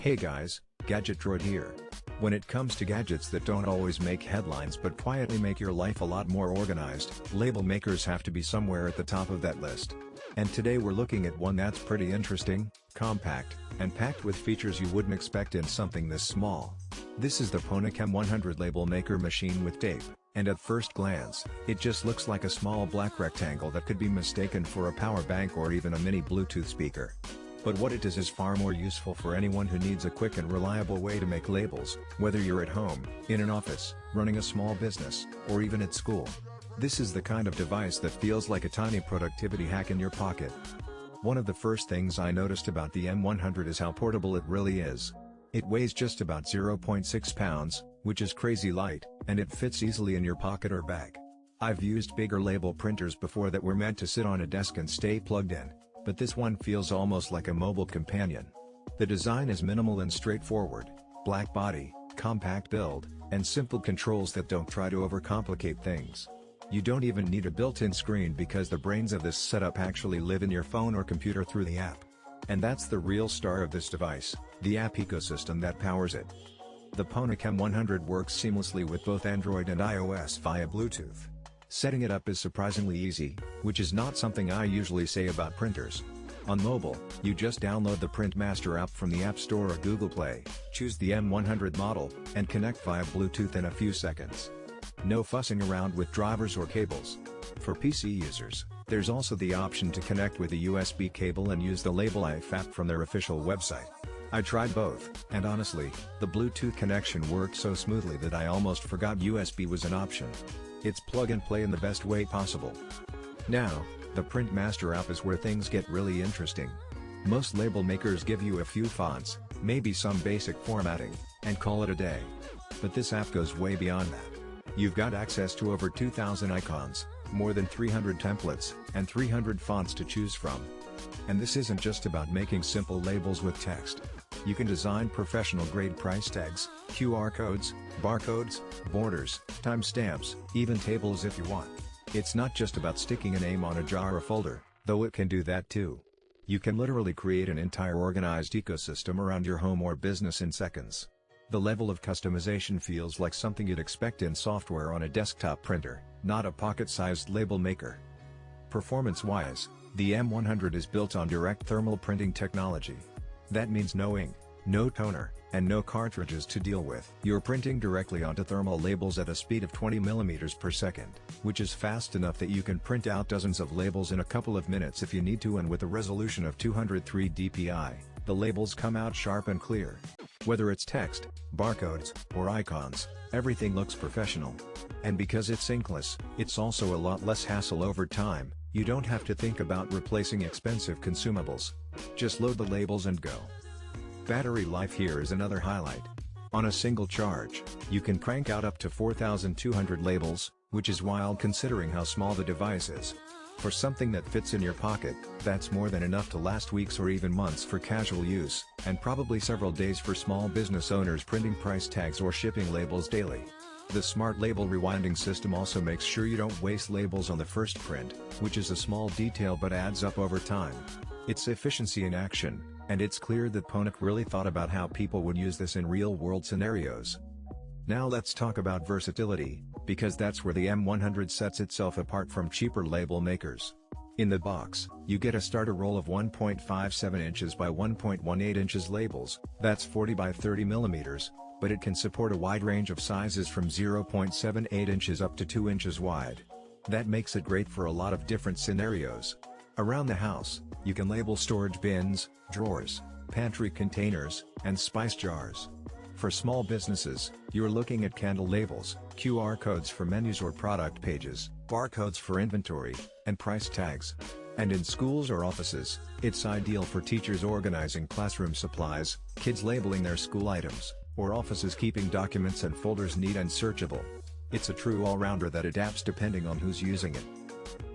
Hey guys, Gadget Droid here. When it comes to gadgets that don't always make headlines but quietly make your life a lot more organized, label makers have to be somewhere at the top of that list. And today we're looking at one that's pretty interesting, compact, and packed with features you wouldn't expect in something this small. This is the Ponek M100 label maker machine with tape, and at first glance, it just looks like a small black rectangle that could be mistaken for a power bank or even a mini Bluetooth speaker. But what it does is far more useful for anyone who needs a quick and reliable way to make labels, whether you're at home, in an office, running a small business, or even at school. This is the kind of device that feels like a tiny productivity hack in your pocket. One of the first things I noticed about the M100 is how portable it really is. It weighs just about 0.6 pounds, which is crazy light, and it fits easily in your pocket or bag. I've used bigger label printers before that were meant to sit on a desk and stay plugged in, but this one feels almost like a mobile companion. The design is minimal and straightforward: black body, compact build, and simple controls that don't try to overcomplicate things. You don't even need a built-in screen because the brains of this setup actually live in your phone or computer through the app. And that's the real star of this device, the app ecosystem that powers it. The Ponek M100 works seamlessly with both Android and iOS via Bluetooth. Setting it up is surprisingly easy, which is not something I usually say about printers. On mobile, you just download the Print Master app from the App Store or Google Play, choose the M100 model, and connect via Bluetooth in a few seconds. No fussing around with drivers or cables. For PC users, there's also the option to connect with a USB cable and use the Labelife app from their official website. I tried both, and honestly, the Bluetooth connection worked so smoothly that I almost forgot USB was an option. It's plug and play in the best way possible. Now, the Print Master app is where things get really interesting. Most label makers give you a few fonts, maybe some basic formatting, and call it a day. But this app goes way beyond that. You've got access to over 2,000 icons, more than 300 templates, and 300 fonts to choose from. And this isn't just about making simple labels with text. You can design professional-grade price tags, QR codes, barcodes, borders, timestamps, even tables if you want. It's not just about sticking a name on a jar or folder, though it can do that too. You can literally create an entire organized ecosystem around your home or business in seconds. The level of customization feels like something you'd expect in software on a desktop printer, not a pocket-sized label maker. Performance-wise, the M100 is built on direct thermal printing technology. That means no ink, no toner, and no cartridges to deal with. You're printing directly onto thermal labels at a speed of 20 mm per second, which is fast enough that you can print out dozens of labels in a couple of minutes if you need to, and with a resolution of 203 dpi, the labels come out sharp and clear. Whether it's text, barcodes, or icons, everything looks professional. And because it's inkless, it's also a lot less hassle over time. You don't have to think about replacing expensive consumables. Just load the labels and go. Battery life here is another highlight. On a single charge, you can crank out up to 4,200 labels, which is wild considering how small the device is. For something that fits in your pocket, that's more than enough to last weeks or even months for casual use, and probably several days for small business owners printing price tags or shipping labels daily. The smart label rewinding system also makes sure you don't waste labels on the first print, which is a small detail but adds up over time. It's efficiency in action, and it's clear that Ponek really thought about how people would use this in real-world scenarios. Now let's talk about versatility, because that's where the M100 sets itself apart from cheaper label makers. In the box, you get a starter roll of 1.57 inches by 1.18 inches labels, that's 40 by 30 millimeters, but it can support a wide range of sizes from 0.78 inches up to 2 inches wide. That makes it great for a lot of different scenarios. Around the house, you can label storage bins, drawers, pantry containers, and spice jars. For small businesses, you're looking at candle labels, QR codes for menus or product pages, barcodes for inventory, and price tags. And in schools or offices, it's ideal for teachers organizing classroom supplies, kids labeling their school items, or offices keeping documents and folders neat and searchable. It's a true all-rounder that adapts depending on who's using it.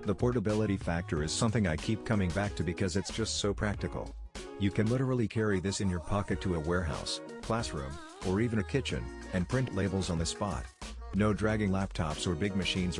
The portability factor is something I keep coming back to because it's just so practical. You can literally carry this in your pocket to a warehouse, classroom, or even a kitchen, and print labels on the spot. No dragging laptops or big machines